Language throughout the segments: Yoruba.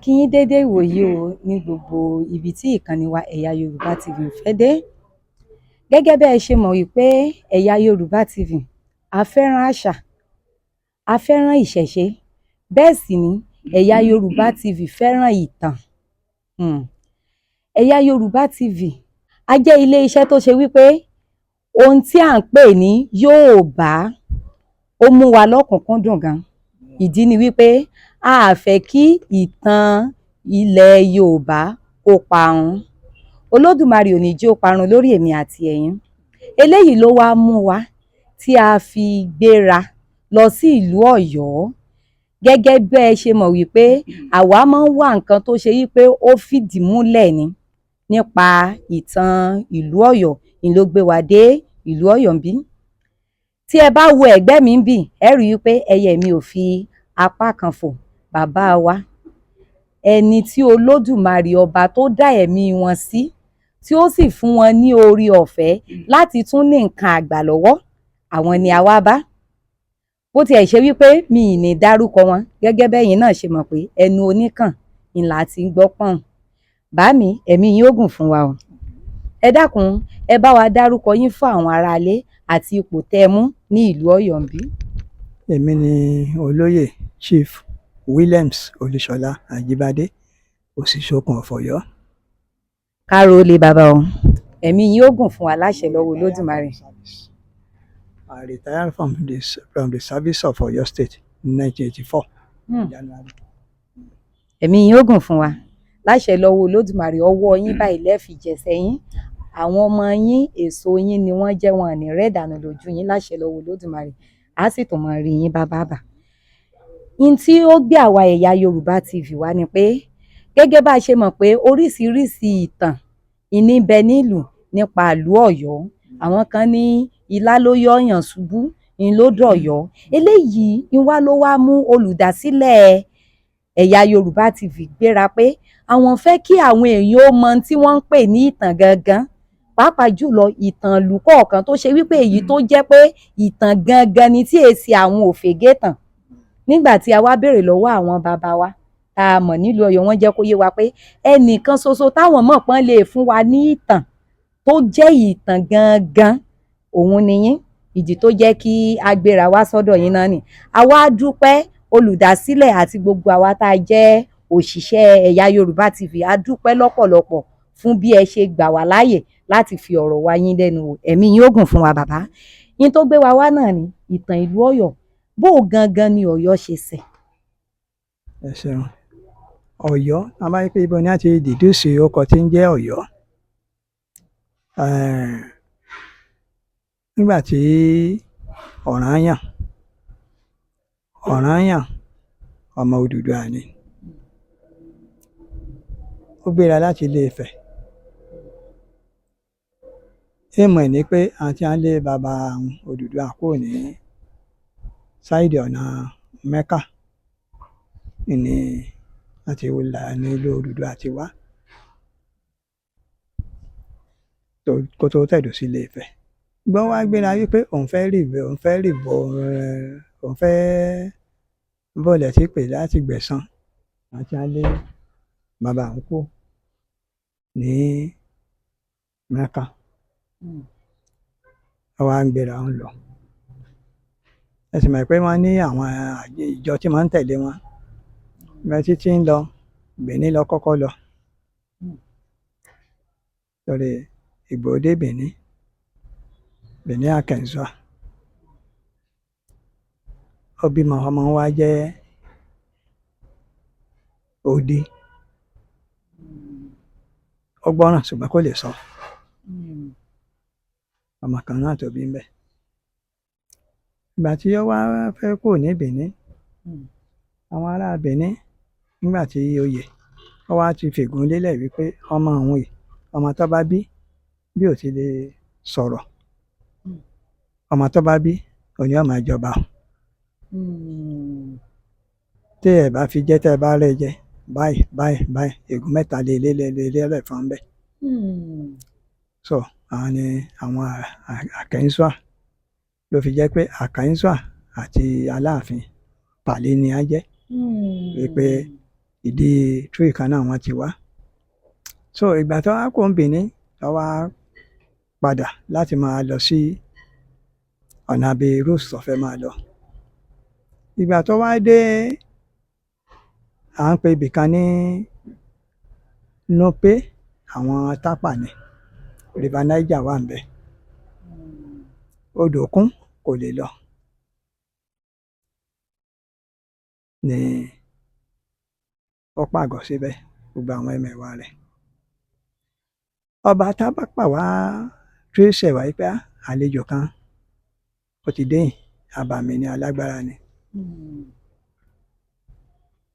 kí yín dédé ìwòyí o ní gbogbo ibi tí ìkànnì wa Ẹ̀yà Yorùbá TV fẹ́ dé. Gẹ́gẹ́ bẹ́ ẹ ṣe mọ̀ wípé Ẹ̀yà Yorùbá TV a fẹ́ràn àṣà, a fẹ́ràn ìṣẹ̀ṣe, bẹ́ẹ̀ sì ni Ẹ̀yà Yorùbá TV fẹ́ràn ìtàn. Ẹ̀yà Yorùbá TV a jẹ́ ilé iṣẹ́ tó ṣe wípé ohun tí à ń pè ní Yorùbá ó mú wa lọ́kùnkúndùn gan. Ìdí ni wípé a fẹ́ kí ìtàn ilẹ̀ Yorùbá kó parun. Olódùmarè ò ní jẹ́ ó parun lórí èmi àti ẹ̀yin. Eléyìí ló wá mú wa tí a fi gbéra lọ sí ìlú Ọ̀yọ́. Gẹ́gẹ́ bẹ́ ẹ ṣe mọ̀ wípé àwa máa ń wá nǹkan tó ṣe wípé ó fìdí múlẹ̀ ni nípa ìtàn ìlú Ọ̀yọ́, ni ló gbé wa dé ìlú Ọ̀yọ́ ń bí. Tí ẹ bá wo ẹ̀gbẹ́ mi ń bì, ẹ rí i pé ẹyẹ mi ò fi apá kan fò. Bàbá wa ẹni tí Olódùmarè ọba tó dá ẹ̀mí wọn sí, tí ó sì fún wọn ní orí ọ̀fẹ́ láti tún ní nǹkan àgbà lọ́wọ́, àwọn ni a wá bá. Bó tiẹ̀ ṣe wípé mi ì ní dárúkọ wọn, gẹ́gẹ́ bẹ́yìn náà ṣe mọ̀ pé ẹnu oníkàn ńlá ti ń gbọ́ pọ̀n. Bàámi, ẹ̀mí yín ó gùn fún wa o. Ẹ dákun, ẹ bá wa dárúkọ yín fún àwọn aráalé àti ipò tẹ́ ẹ mú ní ìlú Ọ̀yọ́ ń bí. Èmi ni olóyè Chief Williams Olúṣọlá Ajíbádé, Òsíṣọ̀kan of Ọ̀yọ́. Káàró olè bàbá o, ẹ̀mí yín ó gùn fún wa láṣẹ lọ́wọ́ Olódùmarè. I retired from the service of Ọ̀yọ́ State in 1984. January. Ẹ̀mí yín ó gùn fún wa láṣẹ lọ́wọ́ Olódùmarè. Ọwọ́ yín báyìí lẹ́ẹ̀fì jẹsẹ̀ yín. Àwọn ọmọ yín èso yín ni wọ́n jẹ́, wọn ní rẹ̀ dànù lójú yín láṣẹ lọ́wọ́ Olódùmarè. A sì tún máa rí yín bàbá. In tí ó gbé àwa Ẹ̀yà Yorùbá TV wá ni pé gẹ́gẹ́ bá a ṣe mọ̀ pé oríṣiríṣi ìtàn ìní bẹ nílùú nípa ìlú Ọ̀yọ́. Àwọn kan ní ilá ló yọ̀yàn ṣubú, in ló dọ̀yọ́. Eléyìí ń wá ló wá mú olùdásílẹ̀ Ẹ̀yà Yorùbá TV gbéra pé àwọn fẹ́ kí àwọn èèyàn ó mọ tí wọ́n ń pè ní ìtàn gangan, pàápàá jùlọ ìtàn ìlú kọ̀ọ̀kan tó ṣe wípé èyí tó jẹ́ pé ìtàn gangan ni tí èsì àwọn òfégè tàn. Nígbà tí a wá béèrè lọ́wọ́ àwọn bàbá wa tá a mọ̀ nílùú Ọ̀yọ́, wọ́n jẹ́ kó yé wa pé ẹnìkan ṣoṣo táwọn mọ̀ pọ́n lè fún wa ní ìtàn tó jẹ́ ìtàn gangan, òun ni yín. Ìdí tó jẹ́ kí a gbéra wá sọ́dọ̀ yín náà ni. Àwa dúpẹ́ olùdásílẹ̀ àti gbogbo àwa tá a jẹ́ òṣìṣẹ́ Ẹ̀yà Yorùbá TV, a dúpẹ́ lọ́pọ̀lọpọ̀ fún bí ẹ ṣe gbà wá láàyè láti fi ọ̀rọ̀ wa yín lẹ́nu wò. Ẹ̀mí yín ó gùn fún wa bàbá. Yín tó gbé wa wá náà ni ìtàn ìlú Ọ̀yọ́. Bó gangan ni Ọ̀yọ́ ṣe ṣẹ̀? Ẹ ṣeun. Ọ̀yọ́, a máa ń pè ibo ni a ti dìdúsì ọkọ̀ tí ń jẹ́ Ọ̀yọ́. Nígbà tí Ọ̀rànyàn ọmọ Odùduwà ni, ó gbéra láti Ilé-Ifẹ̀. Èèmọ̀ ẹ̀ ni pé àti à ń lé bàbá Odùduwà kúrò ní sáìdì ọ̀nà Mẹ́kà ní láti wọlé ní ìlú Odùduwà ti wá kó tó tẹ̀dó sí Ilé-Ifẹ̀. Gbọ́n wá gbéra wípé òun fẹ́ bọ́ọ̀lẹ̀ tí pè láti gbẹ̀san àti à ń lé bàbá òun kúrò ní Mẹ́kà. Àwa ń gbéra ń lọ. Ẹ sì mọ̀ pé wọ́n ní àwọn ìjọ tí máa ń tẹ̀lé wọn. Ìgbà títí ń lọ, Bìní lọ kọ́kọ́ lọ. Torí Ìgbòho dé Bìní Akẹ̀nsọ́. Ó bímọ, ọmọ wa jẹ́ Odi. Ó gbọ́ràn ṣùgbọ́n kò lè sọ. Ọmọ kan náà tó bí ń bẹ̀. Ìgbà tí ó wá fẹ́ kúrò ní Bìní, àwọn ará Bìní nígbà tí oyè ó wá ti fìgún lélẹ̀ wípé ọmọ òun yìí, ọmọ tó bá bí ò ti lè sọ̀rọ̀, ọmọ tó bá bí òní ó máa jọba. Tí ẹ bá fi jẹ́, tẹ́ ẹ bá rẹ̀ jẹ báyìí, ègún mẹ́ta lélẹ̀ fún bẹ́ẹ̀. So àwọn ni àwọn Àkẹ́ńsọ́à, ló fi jẹ́ pé Àkẹ́ńsọ́à àti Aláàfin pàlé ni á jẹ́. Wípé ìdí tree kan náà wọ́n ti wá. So ìgbà tó wá kó ń Benin tó wá padà láti máa lọ sí ọ̀nà Beirut tó fẹ́ máa lọ. Ìgbà tó wá dé à ń pe ibì kan ní Nupe, àwọn tápà ni, River Niger wà ńbẹ̀. Odò kún kò lè lọ. Ni ó pàgọ́ síbẹ̀, gbogbo àwọn ẹmẹ̀wà rẹ̀. Ọba Tápà wá trace ẹ̀ wá pé àlejò kan ó ti dé yìí, abàmì ni, alágbára ni.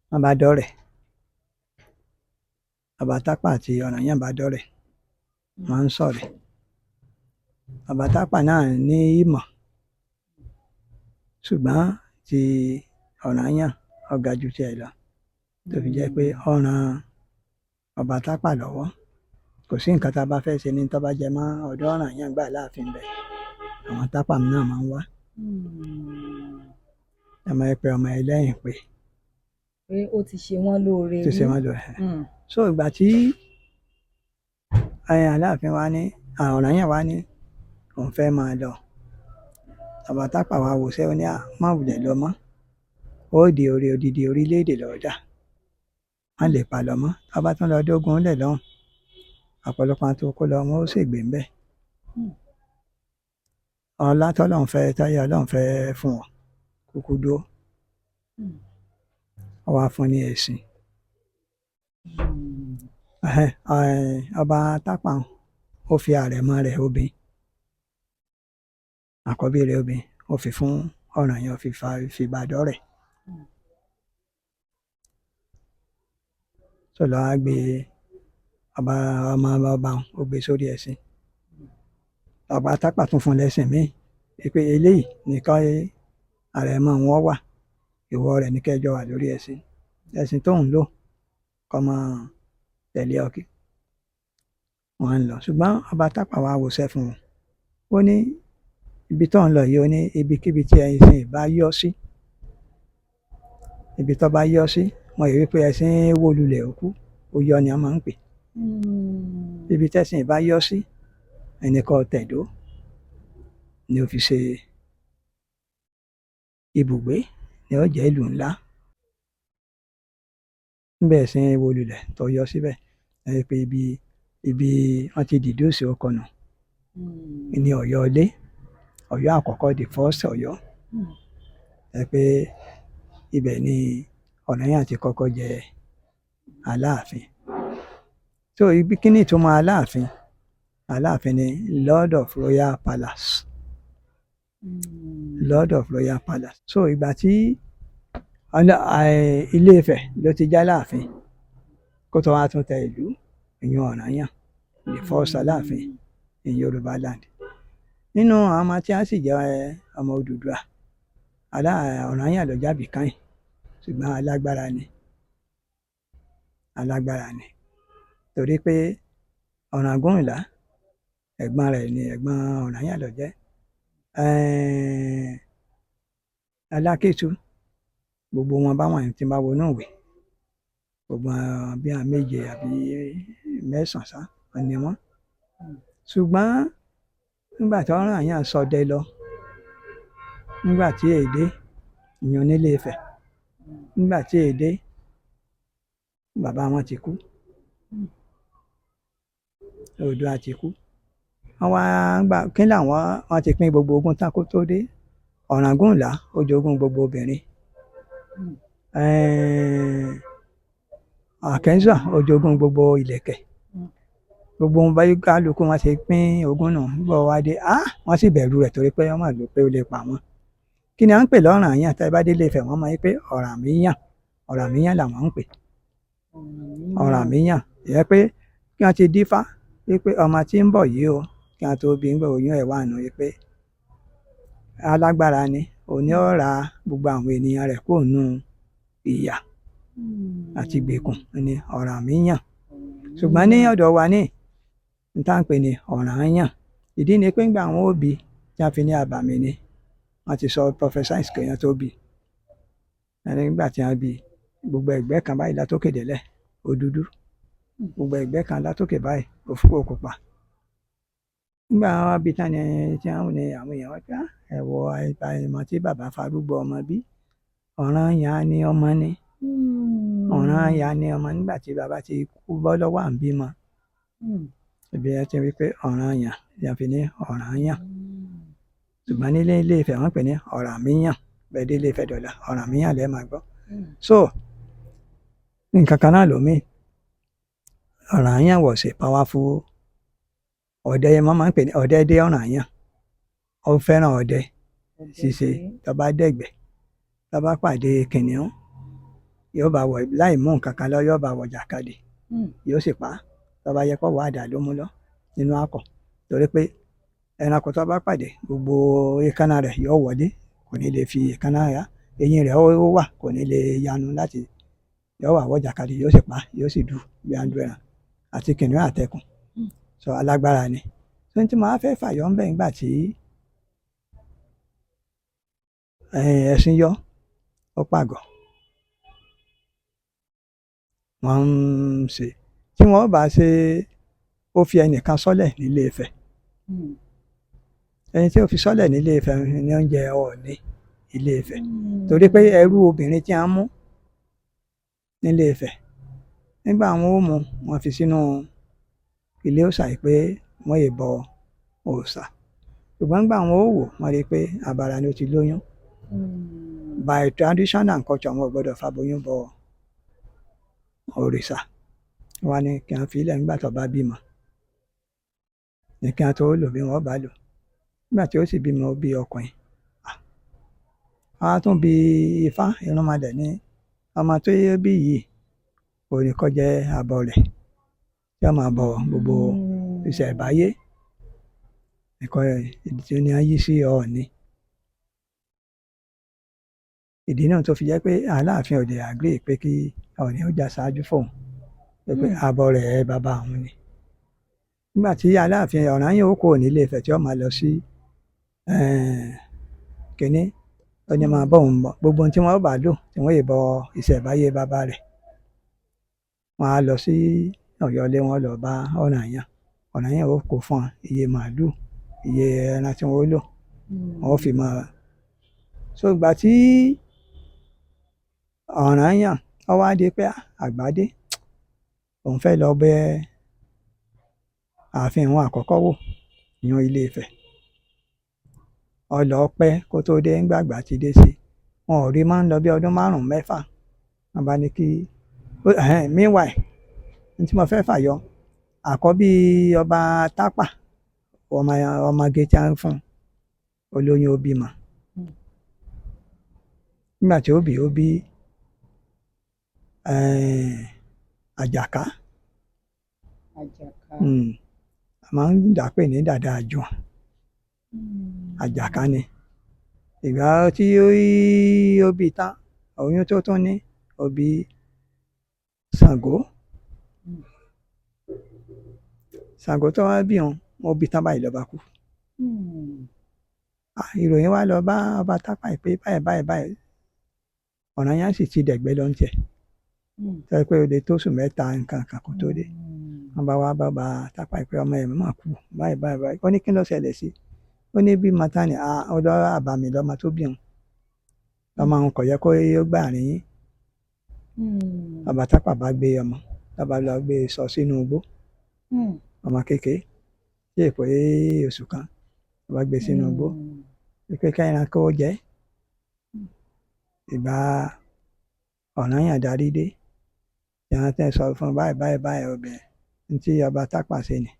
Wọ́n bá dọ́rẹ̀. Ọba Tápà àti Ọ̀rànyàn bá dọ́rẹ̀. Wọ́n ń ṣọ̀rẹ́. Ọba Tápà náà ní ìmọ̀, ṣùgbọ́n ti Ọ̀rànyàn ó ga ju tiẹ̀ lọ, tó fi jẹ́ pé ó ran Ọba Tápà lọ́wọ́. Kò sí nǹkan tá a bá fẹ́ ṣe ní tó bá jẹ mọ́ ọ̀dọ̀ Ọ̀rànyàn gbà láàfin bẹ̀. Àwọn Tápà náà máa ń wá. Ẹ mọ̀ pé ọmọ ẹlẹ́yìn pé ó ti ṣe wọ́n lóore tó ṣe wọ́n lọ. So ìgbà tí Aláàfin wa ní, Ọ̀rànyàn wa ní òun fẹ́ máa lọ, Ọba Tápà wa wò sẹ́, ó ní má wulẹ̀ lọ mọ́, ó di odidi orílẹ̀-èdè lọ́dà, má lè pa lọ mọ́. Ọba tún lọ dógun lẹ̀ lọ́hùn, ọ̀pọ̀lọpọ̀ àwọn tó kó lọ wọn ó ṣègbè ńbẹ̀. Ọlá tọ́lọ́run fẹ́, táyé Ọlọ́run fẹ́ fún wọn kúkú dúró. Ó wá fún ní ẹṣin. Ọba Tápà ó fi àrẹ̀mọ rẹ̀ obìnrin, àkọ́bí rẹ̀ obìnrin, ó fi fún Ọ̀rànyàn, fi bá dọ́rẹ̀. So lọ́ wá gbé ọmọ ọba ó gbé sórí ẹṣin. Ọba Tápà tún fún lẹ́ṣin míì pé eléyìí nìkan àrẹ̀mọ wọn wà, ìwọ rẹ̀ ní kẹjọ wà lórí ẹṣin. Ẹṣin tó ń lò kọ́ mọ tẹ̀lé ọkì. Wọ́n ń lọ, ṣùgbọ́n Ọba Tápà wá wòṣẹ́ fún wọn. Ó ní ibi tó ń lọ yìí, ó ní ibikíbi tí ẹṣin ìbá yọ́ sí, ibi tó bá yọ́ sí, wọ́n yìí wípé ẹṣin wó lulẹ̀ òkú, ó yọ ni wọ́n máa ń pè. Ibi tẹ́ṣin ìbá yọ́ sí, ẹnìkan tẹ̀dó ni ó fi ṣe ibùgbé, ni ó jẹ́ ìlú ńlá. Níbẹ̀ ẹṣin wó lulẹ̀ tó yọ síbẹ̀, ẹ pé ibi wọ́n ti dìdóòsì ọkọ̀ nù ní Ọ̀yọ́ ilé, Ọ̀yọ́ àkọ́kọ́, the first Ọ̀yọ́. Ẹ pé ibẹ̀ ni Ọ̀rànyàn ti kọ́kọ́ jẹ Aláàfin. So ibi kíní ìtumọ̀ Aláàfin? Aláàfin ni Lord of Royal Palace. Lord of Royal Palace. So ìgbà tí Ilé-Ifẹ̀ ló ti jẹ́ Aláàfin, kó tó wá tún tẹ ìlú, ìyẹn Ọ̀rànyàn, the first Aláàfin in Yorùbá land. Nínú àwọn ọmọ tí a sì jẹ́ ọmọ Odùduwà, Ọ̀rànyàn ló jábì káyìn, ṣùgbọ́n alágbára ni. Alágbára ni. Torí pé Ọ̀ràngúnìlá, ẹ̀gbọ́n rẹ̀ ni, ẹ̀gbọ́n Ọ̀rànyàn ló jẹ́. Alákétu, gbogbo wọn báwọn tí máa wọnú ìwé, gbogbo bí i méje àbí mẹ́sàn-án sá ni wọ́n. Ṣùgbọ́n nígbà tí Ọ̀rànyàn ṣọdẹ lọ, nígbà tí èdè ìyẹn Ilé-Ifẹ̀, nígbà tí èdè bàbá wọn ti kú, Oòduà ti kú. Wọ́n wá gbà kí làwọn, wọ́n ti pín gbogbo ogún tán kó tó dé. Ọ̀ràngúnìlá ó jogún gbogbo obìnrin. Àkẹ́ńsà ó jogún gbogbo ìlẹ̀kẹ̀. Gbogbo wọn bá kálukú wọn ṣe pín ogún náà, nígbà wá dé, wọ́n sì bẹ̀rù rẹ̀ torí pé wọ́n mọ̀ ló pé ó lè pa wọ́n. Kí ni à ń pè lọ́rànyàn? Tẹ́ bá dé Ilé-Ifẹ̀, wọ́n máa ń pè Ọ̀rànmíyàn. Ọ̀rànmíyàn làwọn ń pè. Ọ̀rànmíyàn. Ìyẹn pé kí wọ́n ti dífá wípé ọmọ tí ń bọ̀ yìí o, kí wọ́n tó bí ń gbọ́ oyún ẹ̀ wà nù, wípé alágbára ni, òní ó ra gbogbo àwọn ènìyàn rẹ̀ kúrò nínú ìyà àti ìgbèkùn ni Ọ̀rànmíyàn. Ṣùgbọ́n ní ọ̀dọ̀ wa ní tá ń pè ní Ọ̀rànyàn. Ìdí ni pé ńgbà àwọn òbí tí wọ́n fi ní abàmì ni, wọ́n ti sọ prophesize kéèyàn tó bí. Nígbà tí wọ́n bí, gbogbo ẹ̀gbẹ́ kan báyìí látòkè délẹ̀ ó dúdú, gbogbo ẹ̀gbẹ́ kan látòkè báyìí ó pupa. Nígbà wọn wá bí tán ni tí àwọn èèyàn wá pé ẹ̀wọ̀ àìmọ̀ tí bàbá farúgbó ọmọ bí ọ̀ranyàn ni ọmọ ni ọ̀ranyàn ni ọmọ nígbà tí bàbá ti kú bọ́ lọ́wọ́ à ń bímọ. Ibi ẹ ti rí pé ọ̀ranyàn ni a fi ní ọ̀ranyàn. Ṣùgbọ́n nílé Ilé-Ifẹ̀ wọ́n pè ní Ọ̀rànmíyàn, bẹ́ẹ̀ dé Ilé-Ifẹ̀ dọ̀la Ọ̀rànmíyàn lẹ́ẹ̀ máa gbọ́. So nǹkan kan náà ló mí Ọ̀rànyàn was a powerful ọdẹ wọ́n máa ń pè ní ọdẹ dé Ọ̀rànyàn. Ó fẹ́ràn ọdẹ ṣíṣe tó bá dẹ̀gbẹ́ tó bá pàdé kìnìún yóò bá wọ̀ láì mú nǹkan kan lọ yóò bá wọ̀ jàkadì yóò sì pa á tó bá yẹ kó wà àdá ló mú lọ nínú akọ torí pé ẹranko tó bá pàdé gbogbo èékánná rẹ̀ yóò wọlé kò ní lè fi èékánná yá eyín rẹ̀ ó wà kò ní lè yanu láti yóò wà wọ̀ jàkadì yóò sì pa á yóò sì dù bí àndú ẹran àti kìnìún àtẹkùn so alágbára ni. So ní tí mo á fẹ́ fàyọ ń bẹ̀ nígbà tí ẹ̀sìn yọ ó pàgọ́ wọ́n ń ṣe tí wọ́n bá ṣe ó fi ẹnìkan sọ́lẹ̀ nílé Ifẹ̀ ẹni tí ó fi sọ́lẹ̀ nílé Ifẹ̀ ní oúnjẹ Ọọ̀ni Ilé Ifẹ̀ torí pé ẹrú obìnrin tí a ń mú nílé Ifẹ̀ nígbà wọn ó mú wọn fi sínú ilé òòṣà yìí pé wọ́n yè bọ òòṣà ṣùgbọ́n nígbà wọn ó wò wọ́n rí i pé àbàrà ni ó ti lóyún by tradition and culture wọn ò gbọ́dọ̀ fàbóyún bọ òrìṣà wọn ni kí wọn fi ilẹ̀ nígbà tó bá bímọ ní kí wọn tó lò bí wọn bá lò nígbà tí ó sì bímọ ó bí ọkùnrin a tún bí Ifá irúnmọlẹ̀ ní ọmọ tó yẹ bí yìí òní kó jẹ́ abọ rẹ̀ tí a máa bọ gbogbo ìṣẹ̀ǹbáyé ẹ̀kọ́ ìdí tí ó ní á yí sí Ọọ̀ni ìdí náà tó fi jẹ́ pé Aláàfin òde agree pé kí Ọọ̀ni ó jà ṣáájú fóun pé abọ rẹ̀ bàbá òun ni nígbà tí Aláàfin Ọ̀rànyàn ó kò ní Ilé Ifẹ̀ tí ó máa lọ sí kínní ó ní máa bọ òun bọ gbogbo ohun tí wọ́n bá lò tí wọ́n yè bọ ìṣẹ̀ǹbáyé bàbá rẹ̀ wọ́n á lọ sí Ọ̀yọ́lé wọn lọ bá Ọ̀rànyàn ó kó fún iye màálù iye ẹran tí wọ́n lò wọ́n fi máa so ìgbà tí Ọ̀rànyàn ó wá di pé àgbàdé òun fẹ́ lọ bẹ̀ ààfin òun àkọ́kọ́ wò ìyẹn Ilé Ifẹ̀ ọlọ pẹ́ kó tó dé ńgbàgbà ti dé sí wọn ò rí máa ń lọ bí ọdún 5-6 wọn bá ní kí meanwhile ní tí mo fẹ́ fàyọ àkọ́bí ọba Tápà ọmọge tí a ń fún olóyún ó bímọ nígbà tí ó bí Àjàká a máa ń dà pé ní dàda àjùn Àjàká ni ìgbà tí ó bí tán oyún tó tún ní ó bí Ṣàngó tó wá bí òun ó bí tán báyìí lọ́ba kú ìròyìn wá lọ bá ọba Tápà pé báyìí Ọ̀rànyàn sì ti dẹ̀gbẹ́ lọ ń tiẹ̀ sọ pé ó lè tó oṣù 3 nǹkan kan kó tó dé wọn bá wá bá ọba Tápà pé ọmọ ẹ̀ máa kú báyìí ó ní kí ló ṣẹlẹ̀ sí ó ní bí mata ni ọ̀dọ̀ àbàmì lọ́mọ tó bí òun ọmọ òun kò yẹ kó gbà rìn yín ọba Tápà bá gbé ọmọ lọ́ba lọ gbé sọ sínú igbó ọmọ kékeré tí èpò oṣù kan ọba gbé sínú igbó pé kẹ́ran kó jẹ́ ìgbà Ọ̀rànyàn darí dé tí wọ́n tẹ́ sọ fún báyìí obìnrin tí ọba Tápà ṣe ni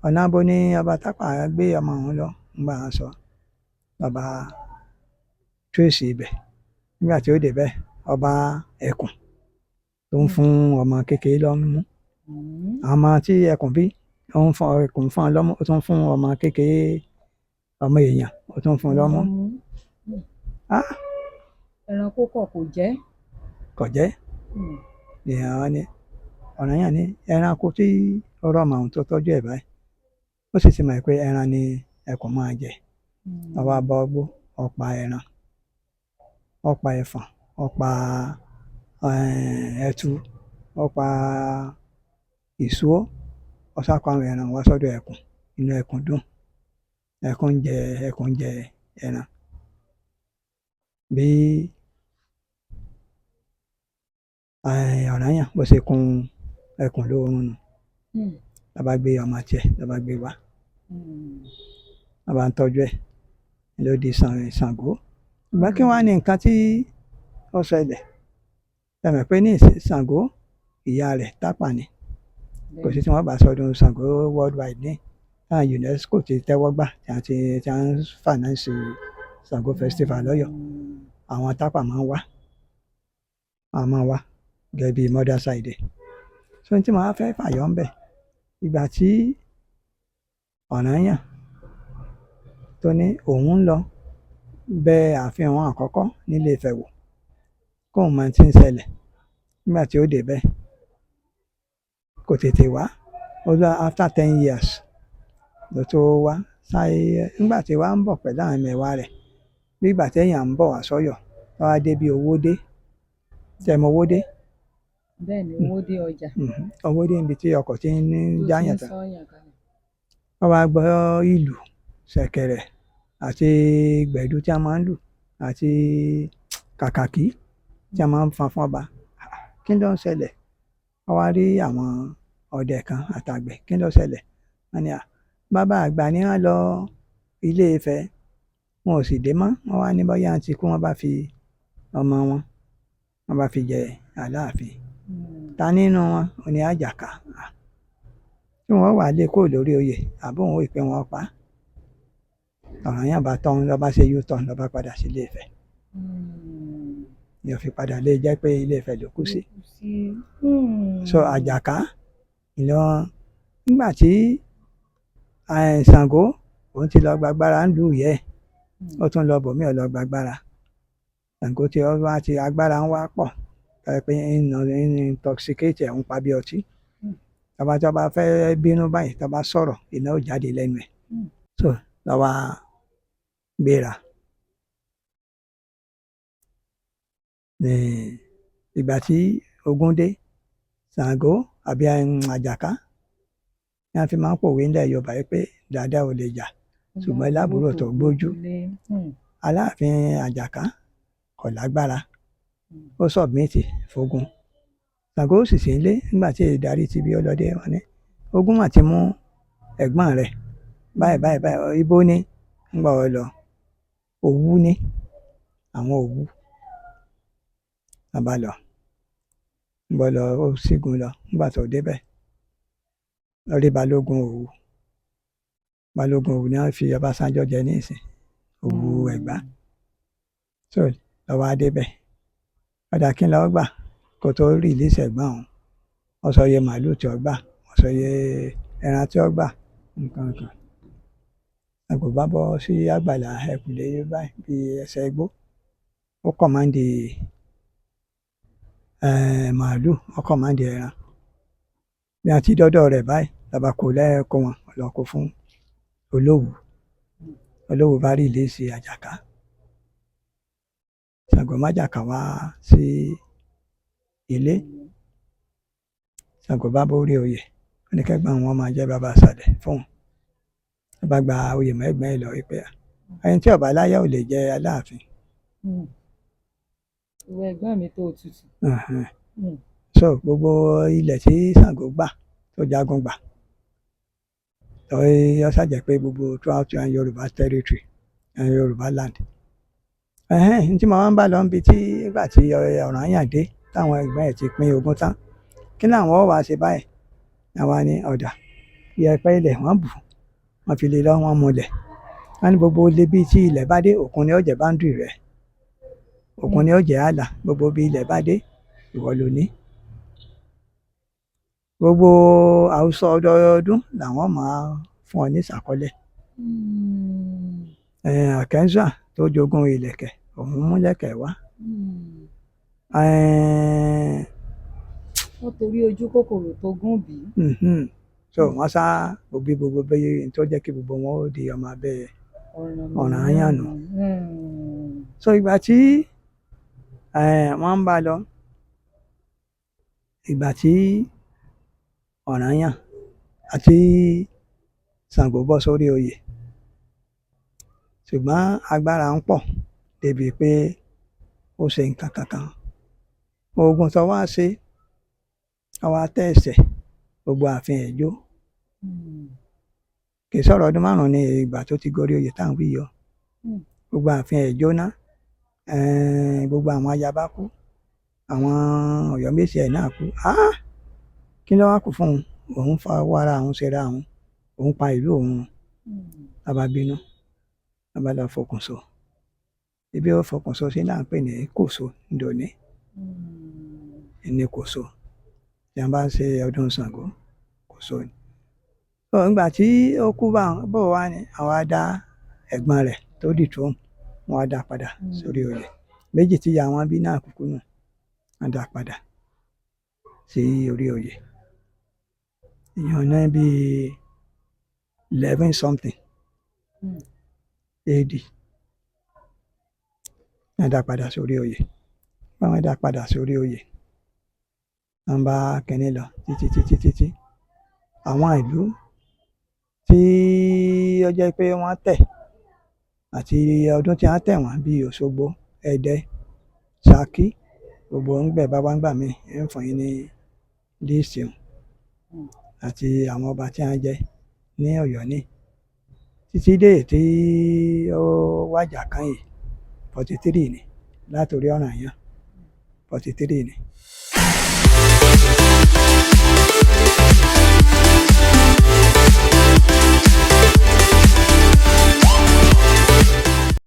ọ̀nà abo ni ọba Tápà gbé ọmọ òun lọ ńgbà wọn sọ ọba tírèsì ibẹ̀ nígbà tí ó débẹ̀ ọba ẹkùn tó ń fún ọmọ kékeré lọ́mú ọmọ tí ẹkùn bí ó ń fún ẹkùn fún lọ́mú ó tún fún ọmọ kékeré ọmọ èèyàn ó tún fún lọ́mú ẹranko kò jẹ́ ìhàn ni Ọ̀rànyàn ní ẹranko tí ọ̀rọ̀ ọmọ òun tó tọ́jú ẹ̀ báyìí ó sì ti mọ̀ pé ẹran ni ẹkùn máa jẹ ọba bọ́ ọgbó ọ̀pá ẹran ọ̀pá ẹfọ̀n ọ̀pá ẹtu ó pa ìṣó ó sá kó àwọn ẹran wá sọ́dọ̀ ẹkùn inú ẹkùn dùn ẹkùn jẹ ẹran bí Ọ̀rànyàn bó ṣe kun ẹkùn lóorun nù ló bá gbé ọmọ tiẹ̀ ló bá gbé wá ló bá ń tọ́jú ẹ̀ ló di Ṣàngó ìgbà kí wọ́n á ní nǹkan tí ó ṣẹlẹ̀ ẹ mọ̀ pé ní Ṣàngó ìyá rẹ̀ Tápà ni kò sí tí wọ́n bá sọdún Ṣàngó worldwide ní táwọn UNESCO ti tẹ́wọ́ gbà tí wọ́n ń finance Ṣàngó festival lọ́yọ̀ọ́ àwọn Tápà máa ń wá gẹ́gẹ́ bí mother side so tí màá fẹ́ fàyọ́ ńbẹ̀ ìgbà tí Ọ̀rànyàn tó ní òun ń lọ bẹ ààfin wọn àkọ́kọ́ nílé Ifẹ̀ wò kóun mọ tí ń ṣẹlẹ̀ nígbà tí ó débẹ̀ kò tètè wá ó lọ after 10 years ló tó wá sáyé nígbà tí wàá ń bọ̀ pẹ̀lú àwọn ẹmẹ̀wà rẹ̀ bí ìgbà téèyàn ń bọ̀ wá sọ́yọ̀ wá dé bí Owódé tẹmọ Owódé. Bẹ́ẹ̀ni Owódé ọjà. Owódé níbi tí ọkọ̀ ti ń jáyàn tán wọ́n wá gbọ́ ìlù ṣẹ̀kẹ̀rẹ̀ àti gbẹ̀dú tí a máa ń lù àti kàkàkí tí a máa ń fan fún ọba kí ló ń ṣẹlẹ̀ wọ́n wá rí àwọn ọdẹ kan àtàgbẹ̀ kí ló ṣẹlẹ̀ wọ́n ní bàbá àgbà ni wọ́n lọ Ilé Ifẹ̀ wọn ò sì dé mọ́ wọ́n wá ní bóyá ti kú wọ́n bá fi ọmọ wọn wọ́n bá fi jẹ Aláàfin ta nínú wọn ò ní Àjàká tí wọ́n wà lé kó lórí oyè àbóhùn òwe pé wọ́n pa Ọ̀rànyàn bá tán ló bá ṣe U-turn ló bá padà sí Ilé Ifẹ̀ yóò fi padà lé jẹ́ pé Ilé Ifẹ̀ ló kú sí so Àjàká nígbà tí Ṣàngó òun ti lọ gbàgbára ń lù yẹ ó tún lọ bòmí ó lọ gbàgbára Ṣàngó tí ó wá ti agbára ń wá pọ̀ pé ń intoxicate ẹ̀ ń pa bí ọtí tọba tó bá fẹ́ bínú báyìí tó bá sọ̀rọ̀ iná ó jáde lẹ́nu ẹ̀ so lọ́wọ́ gbéra ìgbà tí ogun dé Ṣàngó àbí Àjàká ni a fi máa ń pòwe ńlẹ̀ Yorùbá yìí pé dáadáa ò lè jà ṣùgbọ́n lábúrò tó gbójú Aláàfin Àjàká kò lágbára ó submit fógun Ṣàngó sì sí ilé nígbà tí ìdarí ti bí ọlọ́dẹ wọn ní ogun mà ti mú ẹ̀gbọ́n rẹ̀ báyìí ibo ní ń gbà ọ lọ Òwu ní àwọn Òwu bàbá lọ ń bọ̀ lọ ó sígun lọ nígbà tó débẹ̀ lórí Balógun Òwu ni wọ́n fi Ọbásanjọ́ jẹ ní ìsìn Òwu Ẹ̀gbá so lọ́wọ́ adébẹ̀ ọ̀dà kí n lọ́ọ́ gbà kó tó rìlíìsì ẹ̀gbọ́n òun wọ́n sọ iye màálùú tí ó gbà wọ́n sọ iye ẹran tí ó gbà nǹkan kan àgbò bá bọ́ sí àgbàlá ẹ̀kúlé báyìí bí ẹsẹ̀ igbó ó kọ̀máǹdì màálùú ó kọ̀máǹdì ẹran bí a ti dọ́dọ̀ rẹ̀ báyìí lọ́ba kò lẹ́ẹ̀kọ́ wọn lọ kó fún Olówù bá rìlíìsì Àjàká Ṣàngó májàká wá sí ilé Ṣàngó bá borí oyè oníkẹ́gbọ́n wọn máa jẹ́ bàbá àṣàlẹ̀ fún un bá gba oyè mọ́ ẹ̀gbọ́n ẹ̀ lọ wípé ẹni tí ọba láyà ò lè jẹ Aláàfin. ìwé ẹ̀gbọ́n mi tó tutù. so gbogbo ilẹ̀ tí Ṣàngó gbà tó jagun gbà ó ṣàjẹ́ pé gbogbo throughout Yorùbá territory Yorùbá land tí mo máa ń bá lọ níbi tí ìgbà tí Ọ̀rànyàn dé táwọn ẹgbẹ́ ẹ̀ ti pín ogún tán kí làwọn ó wá ṣe báyìí àwa ní ọ̀dà ìyẹ̀pẹ̀ ilẹ̀ wọ́n bù wọ́n fi lè lọ́ wọn múlẹ̀ wọ́n ní gbogbo ilé bíi tí ilẹ̀ bá dé òkun ni ó jẹ́ báńdì rẹ̀ òkun ni ó jẹ́ ààlà gbogbo bí ilẹ̀ bá dé ìwọ ló ní gbogbo àwùsọ ọdọọdún làwọn máa fún ọ ní ìsàkọlẹ̀ Àkẹ́ńsà tó jogún ìlẹ̀kẹ̀ òun mú lẹ̀kẹ̀ wá. wọ́n torí ojú kòkòrò tó gùn bí. so wọ́n sá gbogbo bẹ́ẹ̀ tó jẹ́ kí gbogbo wọn ó di ọmọ abẹ́ Ọ̀rànyàn nù. so ìgbà tí wọ́n ń bá lọ ìgbà tí Ọ̀rànyàn àti Ṣàngó bọ́ sórí oyè ṣùgbọ́n agbára ń pọ̀ débi pé ó ṣe nǹkan kankan oògùn tó wá ṣe ó wá tẹ̀sẹ̀ gbogbo ààfin ẹ̀ jó kì í sọ̀rọ̀ ọdún márùn-ún ní ìgbà tó ti gorí oyè tá à ń wí yọ gbogbo ààfin ẹ̀ jóná gbogbo àwọn ayaba kú àwọn Ọ̀yọ́mèsì ẹ̀ náà kú kí ló wá kù fún òun fa owó ara òun ṣera òun pa ìlú òun bàbá bínú bàbá lọ fokùnso ibi ó fokùnso sí náà ń pè ní Kòso ndòní ní Kòso tí wọ́n bá ń ṣe ọdún Ṣàngó Kòso ni. Nígbà tí ó kú bó wá ní àwọn á dá ẹ̀gbọ́n rẹ̀ tó dì tó wọn á dá padà sórí oyè méjì tí ìyá wọn bí náà kúkú nù wọ́n dá padà sí orí oyè èèyàn náà bíi 11 something AD wọ́n dá padà sórí oyè wọ́n dá padà sórí oyè wọ́n bá kínní lọ títí àwọn ìlú tí ó jẹ́ pé wọ́n tẹ̀ àti ọdún tí wọ́n tẹ̀ wọ́n bíi Òṣogbo Ẹdẹ Ṣakí gbogbo ń gbẹ̀ bá wá ń gbà mí ń fún yín ní líìsì àti àwọn ọba tí wọ́n jẹ ní Ọ̀yọ́ ní títí dé tí ó wájà kan yìí 43 ni látòrí Ọ̀rànyàn 43 ni.